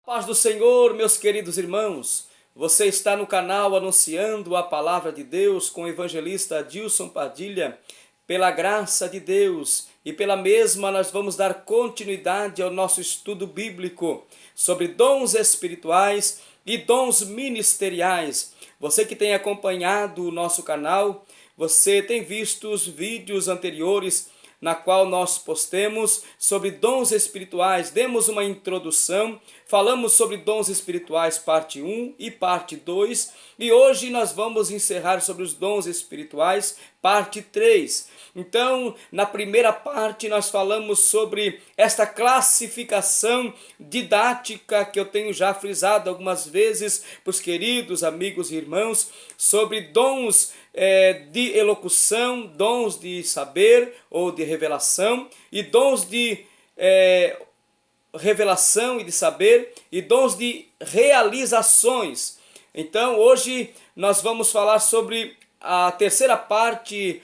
Paz do Senhor, meus queridos irmãos. Você está no canal anunciando a palavra de Deus com o evangelista Adilson Padilha. Pela graça de Deus e pela mesma nós vamos dar continuidade ao nosso estudo bíblico sobre dons espirituais e dons ministeriais. Você que tem acompanhado o nosso canal, você tem visto os vídeos anteriores na qual nós postemos sobre dons espirituais, demos uma introdução, falamos sobre dons espirituais parte 1 e parte 2, e hoje nós vamos encerrar sobre os dons espirituais parte 3. Então, na primeira parte nós falamos sobre esta classificação didática que eu tenho já frisado algumas vezes para os queridos amigos e irmãos, sobre dons de elocução, dons de saber ou de revelação, e dons de revelação e de saber, e dons de realizações. Então hoje nós vamos falar sobre a terceira parte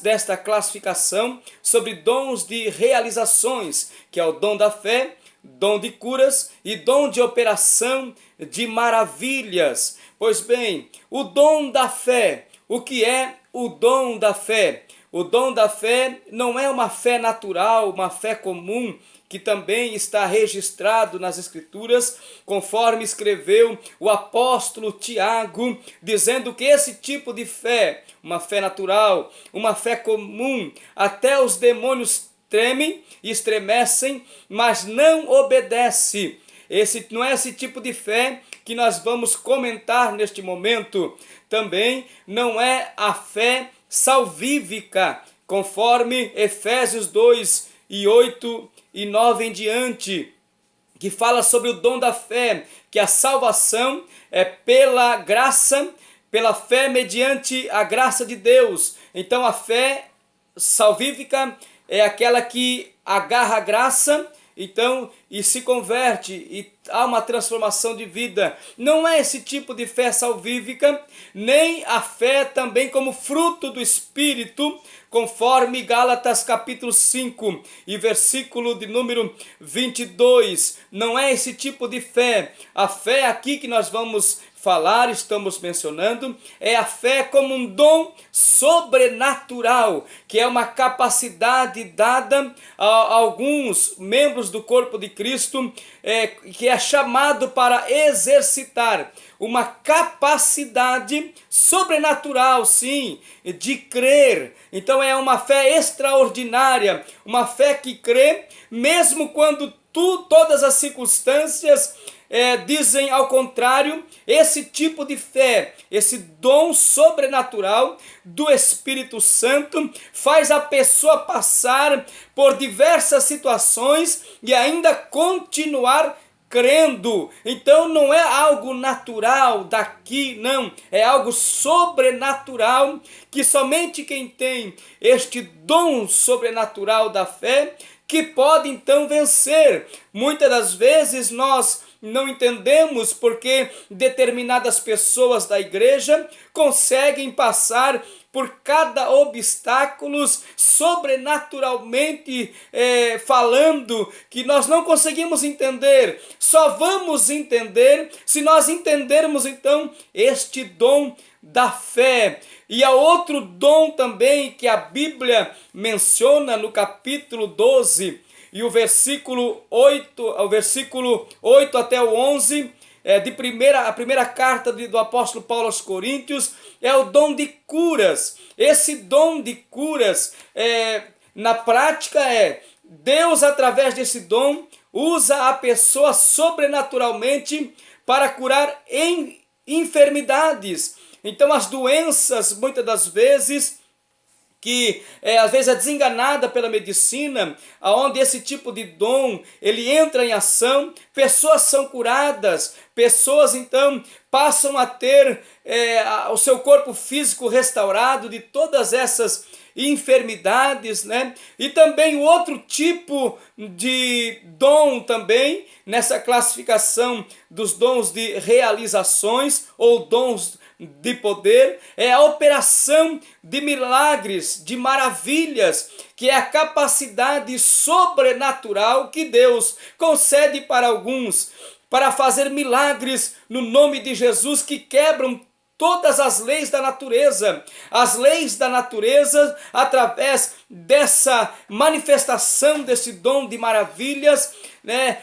desta classificação, sobre dons de realizações, que é o dom da fé, dom de curas e dom de operação de maravilhas. Pois bem, o dom da fé. O que é o dom da fé? O dom da fé não é uma fé natural, uma fé comum, que também está registrado nas Escrituras, conforme escreveu o apóstolo Tiago, dizendo que esse tipo de fé, uma fé natural, uma fé comum, até os demônios tremem e estremecem, mas não obedece. Não é esse tipo de fé que nós vamos comentar neste momento. Também não é a fé salvífica, conforme Efésios 2, e 8 e 9 em diante, que fala sobre o dom da fé, que a salvação é pela graça, pela fé mediante a graça de Deus. Então a fé salvífica é aquela que agarra a graça, então, e se converte, e há uma transformação de vida. Não é esse tipo de fé salvífica, nem a fé também como fruto do Espírito, conforme Gálatas capítulo 5 e versículo de número 22. Não é esse tipo de fé. A fé aqui que nós vamos falar, estamos mencionando, é a fé como um dom sobrenatural, que é uma capacidade dada a alguns membros do corpo de Cristo, que é chamado para exercitar uma capacidade sobrenatural, sim, de crer. Então é uma fé extraordinária, uma fé que crê, mesmo quando todas as circunstâncias dizem ao contrário. Esse tipo de fé, esse dom sobrenatural do Espírito Santo, faz a pessoa passar por diversas situações e ainda continuar crendo. Então não é algo natural daqui, não, é algo sobrenatural, que somente quem tem este dom sobrenatural da fé que pode então vencer. Muitas das vezes nós não entendemos porque determinadas pessoas da igreja conseguem passar por cada obstáculo sobrenaturalmente falando, que nós não conseguimos entender. Só vamos entender se nós entendermos então este dom da fé. E há outro dom também que a Bíblia menciona no capítulo 12, e o versículo 8 até o 11, a primeira carta do apóstolo Paulo aos Coríntios, é o dom de curas. Esse dom de curas, na prática, Deus, através desse dom, usa a pessoa sobrenaturalmente para curar enfermidades. Então as doenças, muitas das vezes, que às vezes é desenganada pela medicina, aonde esse tipo de dom ele entra em ação, pessoas são curadas, pessoas então passam a ter o seu corpo físico restaurado de todas essas enfermidades, né? E também o outro tipo de dom também, nessa classificação dos dons de realizações ou dons de poder, é a operação de milagres, de maravilhas, que é a capacidade sobrenatural que Deus concede para alguns. para fazer milagres no nome de Jesus que quebram todas as leis da natureza. As leis da natureza, através dessa manifestação desse dom de maravilhas, né?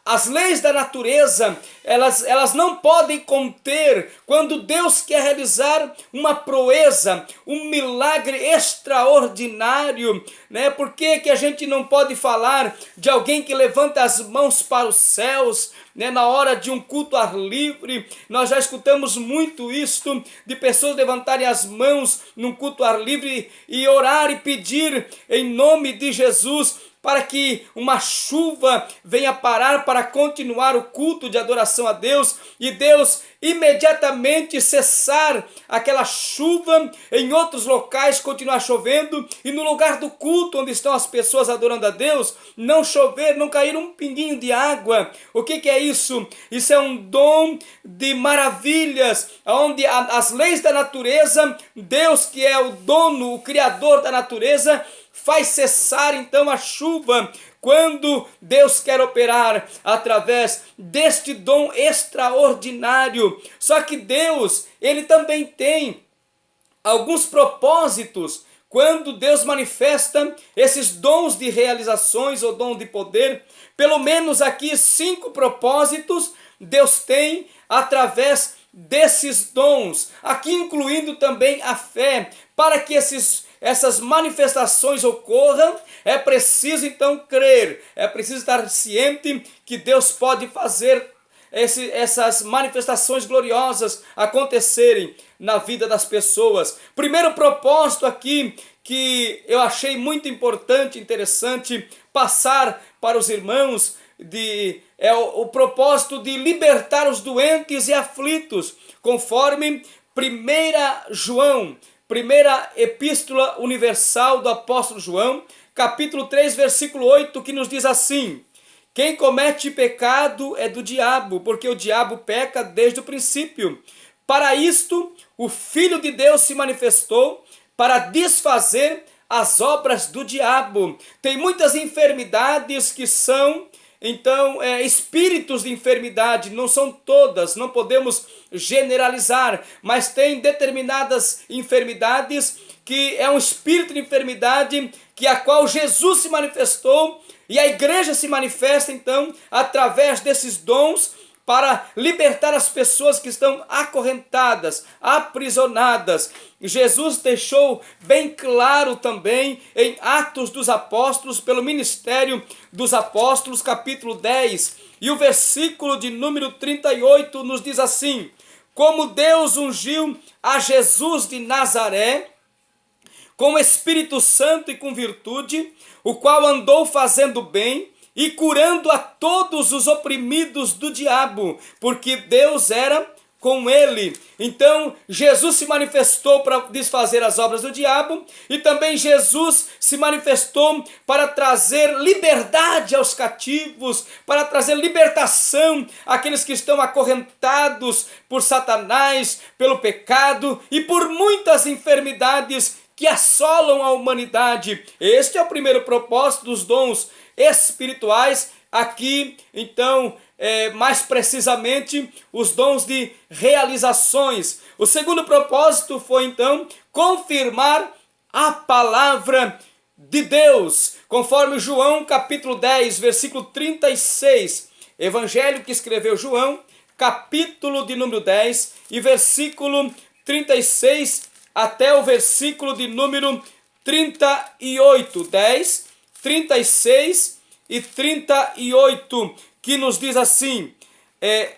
As leis da natureza, elas não podem conter, quando Deus quer realizar uma proeza, um milagre extraordinário, né? Por que que a gente não pode falar de alguém que levanta as mãos para os céus, né, na hora de um culto ar livre? Nós já escutamos muito isto, de pessoas levantarem as mãos num culto ar livre e orar e pedir em nome de Jesus para que uma chuva venha parar para continuar o culto de adoração a Deus, e Deus imediatamente cessar aquela chuva, em outros locais continuar chovendo, e no lugar do culto onde estão as pessoas adorando a Deus, não chover, não cair um pinguinho de água. O que é isso? Isso é um dom de maravilhas, onde as leis da natureza, Deus que é o dono, o criador da natureza, faz cessar então a chuva quando Deus quer operar através deste dom extraordinário. Só que Deus, ele também tem alguns propósitos quando Deus manifesta esses dons de realizações ou dom de poder. Pelo menos aqui 5 propósitos Deus tem através desses dons, aqui incluindo também a fé. Para que essas manifestações ocorram, é preciso então crer, é preciso estar ciente que Deus pode fazer essas manifestações gloriosas acontecerem na vida das pessoas. Primeiro propósito aqui que eu achei muito importante, interessante passar para os irmãos, é o propósito de libertar os doentes e aflitos, conforme 1 João, primeira epístola universal do apóstolo João, capítulo 3, versículo 8, que nos diz assim: quem comete pecado é do diabo, porque o diabo peca desde o princípio. Para isto, o Filho de Deus se manifestou para desfazer as obras do diabo. Tem muitas enfermidades que são, então, espíritos de enfermidade, não são todas, não podemos generalizar, mas tem determinadas enfermidades que é um espírito de enfermidade que a qual Jesus se manifestou, e a igreja se manifesta então através desses dons para libertar as pessoas que estão acorrentadas, aprisionadas. Jesus deixou bem claro também em Atos dos Apóstolos, pelo ministério dos apóstolos, capítulo 10, e o versículo de número 38 nos diz assim: como Deus ungiu a Jesus de Nazaré com o Espírito Santo e com virtude, o qual andou fazendo bem e curando a todos os oprimidos do diabo, porque Deus era com ele. Então Jesus se manifestou para desfazer as obras do diabo, e também Jesus se manifestou para trazer liberdade aos cativos, para trazer libertação àqueles que estão acorrentados por Satanás, pelo pecado e por muitas enfermidades que assolam a humanidade. Este é o primeiro propósito dos dons espirituais. Aqui, então, mais precisamente, os dons de realizações. O segundo propósito foi, então, confirmar a palavra de Deus, conforme João, capítulo 10, versículo 36. Evangelho que escreveu João, capítulo de número 10 e versículo 36 até o versículo de número 38, 10, 36 e 38, que nos diz assim: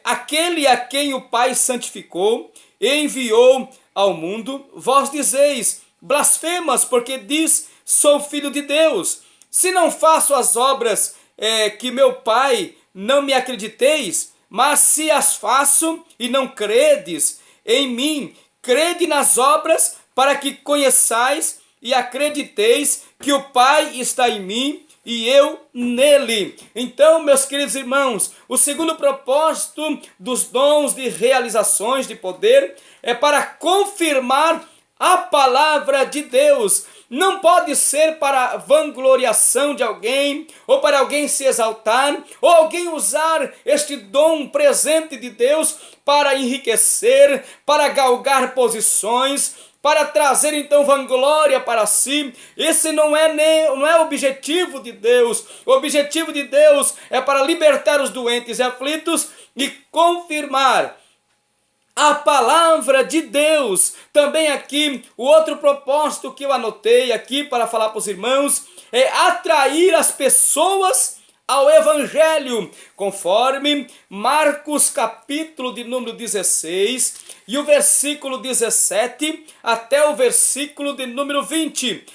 aquele a quem o Pai santificou e enviou ao mundo, vós dizeis, blasfemas, porque diz, sou filho de Deus. Se não faço as obras que meu Pai, não me acrediteis, mas se as faço e não credes em mim, crede nas obras, para que conheçais e acrediteis que o Pai está em mim e eu nele. Então, meus queridos irmãos, o segundo propósito dos dons de realizações de poder é para confirmar a palavra de Deus. não pode ser para vangloriação de alguém, ou para alguém se exaltar, ou alguém usar este dom presente de Deus para enriquecer, para galgar posições, para trazer então vanglória para si. Esse não é o objetivo de Deus. O objetivo de Deus é para libertar os doentes e aflitos e confirmar a palavra de Deus. Também aqui, o outro propósito que eu anotei aqui para falar para os irmãos é atrair as pessoas ao Evangelho, conforme Marcos capítulo de número 16 e o versículo 17 até o versículo de número 20.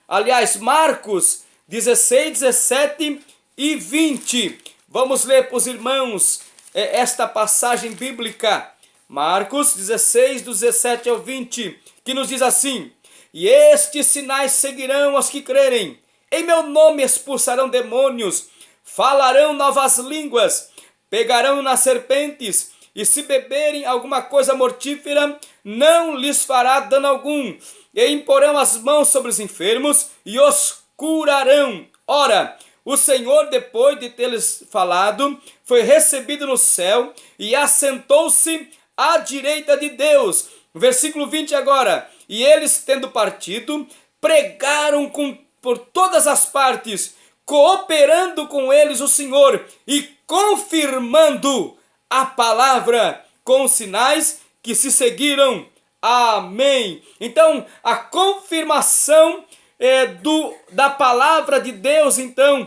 Aliás, Marcos 16, 17 e 20. Vamos ler para os irmãos esta passagem bíblica. Marcos 16, do 17 ao 20, que nos diz assim: e estes sinais seguirão aos que crerem. Em meu nome expulsarão demônios, falarão novas línguas, pegarão nas serpentes, e se beberem alguma coisa mortífera, não lhes fará dano algum. E imporão as mãos sobre os enfermos, e os curarão. Ora, o Senhor, depois de ter-lhes falado, foi recebido no céu, e assentou-se à direita de Deus. Versículo 20 agora. E eles, tendo partido, pregaram por todas as partes, cooperando com eles o Senhor e confirmando a palavra com os sinais que se seguiram. Amém. Então, a confirmação da palavra de Deus, então,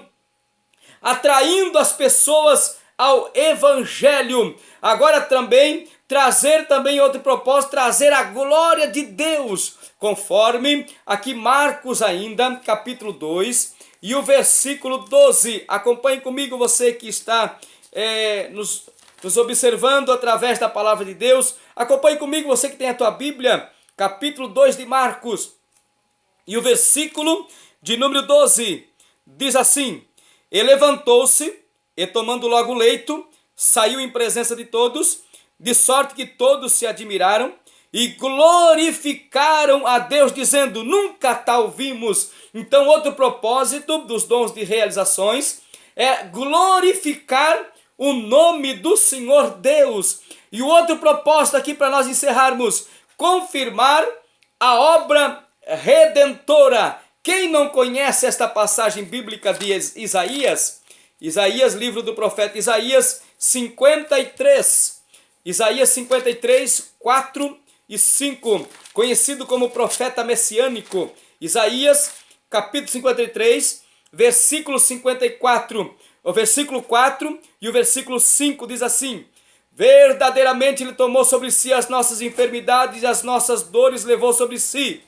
atraindo as pessoas ao Evangelho. Agora também, trazer também outro propósito, trazer a glória de Deus, conforme aqui Marcos ainda, capítulo 2, e o versículo 12. Acompanhe comigo, você que está nos observando através da palavra de Deus. Acompanhe comigo, você que tem a tua Bíblia, capítulo 2 de Marcos, e o versículo de número 12, diz assim: e levantou-se, e tomando logo o leito, saiu em presença de todos, de sorte que todos se admiraram e glorificaram a Deus, dizendo: nunca tal vimos. Então, outro propósito dos dons de realizações é glorificar o nome do Senhor Deus. E o outro propósito aqui para nós encerrarmos, confirmar a obra redentora. Quem não conhece esta passagem bíblica de Isaías, livro do profeta Isaías 53, Isaías 53, 4 e 5, conhecido como profeta messiânico. Isaías capítulo 53, versículo 54, o versículo 4 e o versículo 5 diz assim: verdadeiramente ele tomou sobre si as nossas enfermidades e as nossas dores levou sobre si,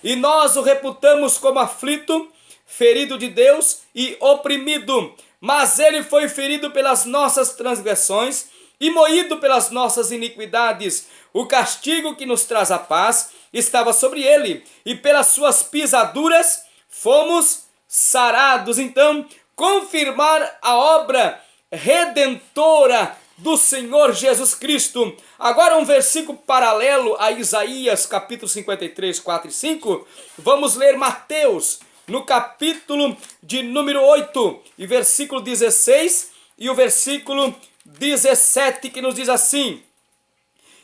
e nós o reputamos como aflito, ferido de Deus e oprimido, mas ele foi ferido pelas nossas transgressões e moído pelas nossas iniquidades. O castigo que nos traz a paz estava sobre ele, e pelas suas pisaduras fomos sarados. Então, confirmar a obra redentora do Senhor Jesus Cristo. Agora um versículo paralelo a Isaías, capítulo 53, 4 e 5. Vamos ler Mateus, no capítulo de número 8, e versículo 16 e o versículo 17, que nos diz assim: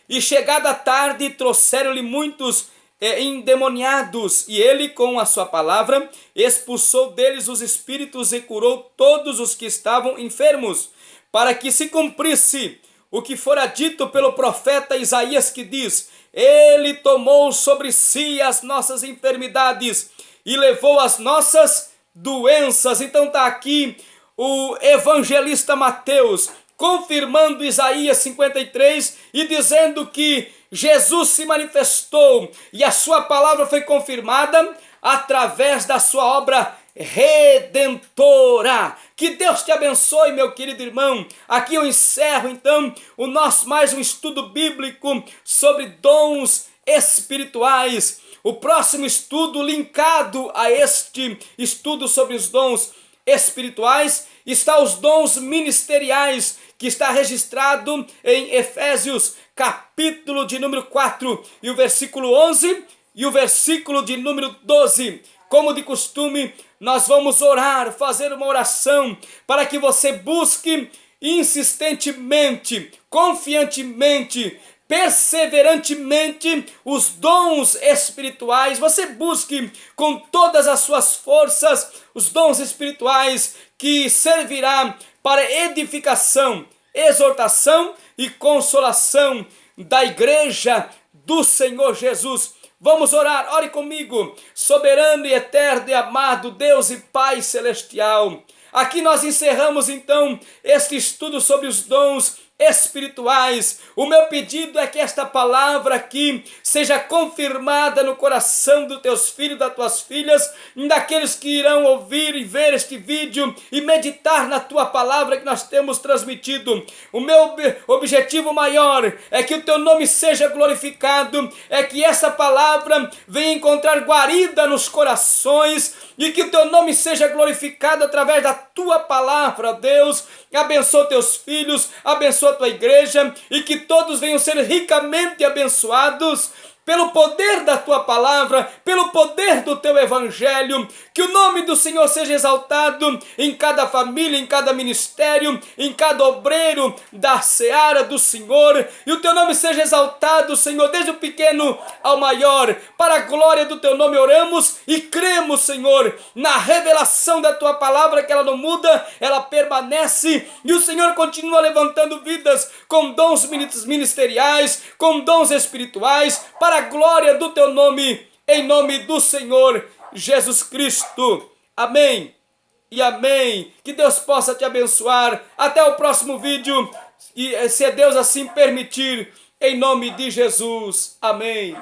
e chegada a tarde, trouxeram-lhe muitos endemoniados, e ele, com a sua palavra, expulsou deles os espíritos e curou todos os que estavam enfermos, para que se cumprisse o que fora dito pelo profeta Isaías, que diz: ele tomou sobre si as nossas enfermidades e levou as nossas doenças. Então está aqui o evangelista Mateus confirmando Isaías 53 e dizendo que Jesus se manifestou e a sua palavra foi confirmada através da sua obra redentora. Que Deus te abençoe, meu querido irmão. Aqui eu encerro então o nosso mais um estudo bíblico sobre dons espirituais. O próximo estudo linkado a este estudo sobre os dons espirituais está os dons ministeriais, que está registrado em Efésios, capítulo de número 4, e o versículo 11 e o versículo de número 12. Como de costume, nós vamos orar, fazer uma oração para que você busque insistentemente, confiantemente, perseverantemente os dons espirituais. Você busque com todas as suas forças os dons espirituais que servirá para edificação, exortação e consolação da igreja do Senhor Jesus. Vamos orar, ore comigo. Soberano e eterno e amado Deus e Pai celestial, aqui nós encerramos então este estudo sobre os dons espirituais. O meu pedido é que esta palavra aqui seja confirmada no coração dos teus filhos, das tuas filhas, daqueles que irão ouvir e ver este vídeo e meditar na tua palavra que nós temos transmitido. O meu objetivo maior é que o teu nome seja glorificado, é que essa palavra venha encontrar guarida nos corações e que o teu nome seja glorificado através da tua palavra, Deus. Abençoa teus filhos, abençoa a tua igreja e que todos venham ser ricamente abençoados pelo poder da tua palavra, pelo poder do teu evangelho. Que o nome do Senhor seja exaltado em cada família, em cada ministério, em cada obreiro da seara do Senhor. E o teu nome seja exaltado, Senhor, desde o pequeno ao maior. Para a glória do teu nome oramos e cremos, Senhor, na revelação da tua palavra, que ela não muda, ela permanece. E o Senhor continua levantando vidas com dons ministeriais, com dons espirituais, para a glória do teu nome, em nome do Senhor Jesus Cristo. Amém e amém. Que Deus possa te abençoar. Até o próximo vídeo, e se Deus assim permitir, em nome de Jesus. Amém.